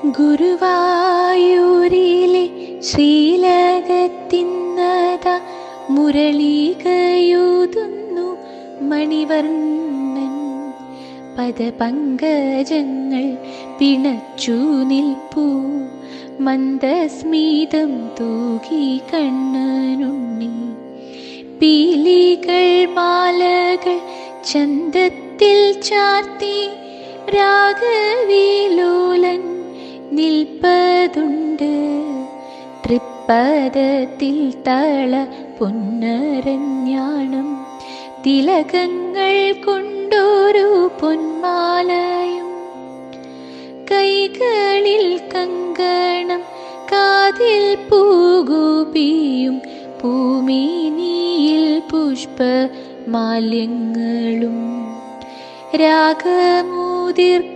ഗുരുവായൂരിലെ ശ്രീലകത്തിന്നത മുരളീകയൂതുന്നു മണിവർണ്ണൻ. പദപങ്കജങ്ങൾ പിണച്ചു നിൽപ്പൂ മന്ദസ്മിതം തൂകി കണ്ണനുണ്ണി. പീലികൾ മാലകൾ ചന്തത്തിൽ ചാർത്തി രാഗവിലോലൻ നിൽപ്പതുണ്ട്. തൃപ്പദത്തിൽ തള പൊന്നരഞ്ഞാണം തിലകങ്ങൾ കൊണ്ടൊരു പൊന്മാലയും. കൈകളിൽ കങ്കണം കാതിൽ പൂഗോപിയും പൂമേനിയിൽ പുഷ്പമാല്യങ്ങളും. രാഗമുതിർ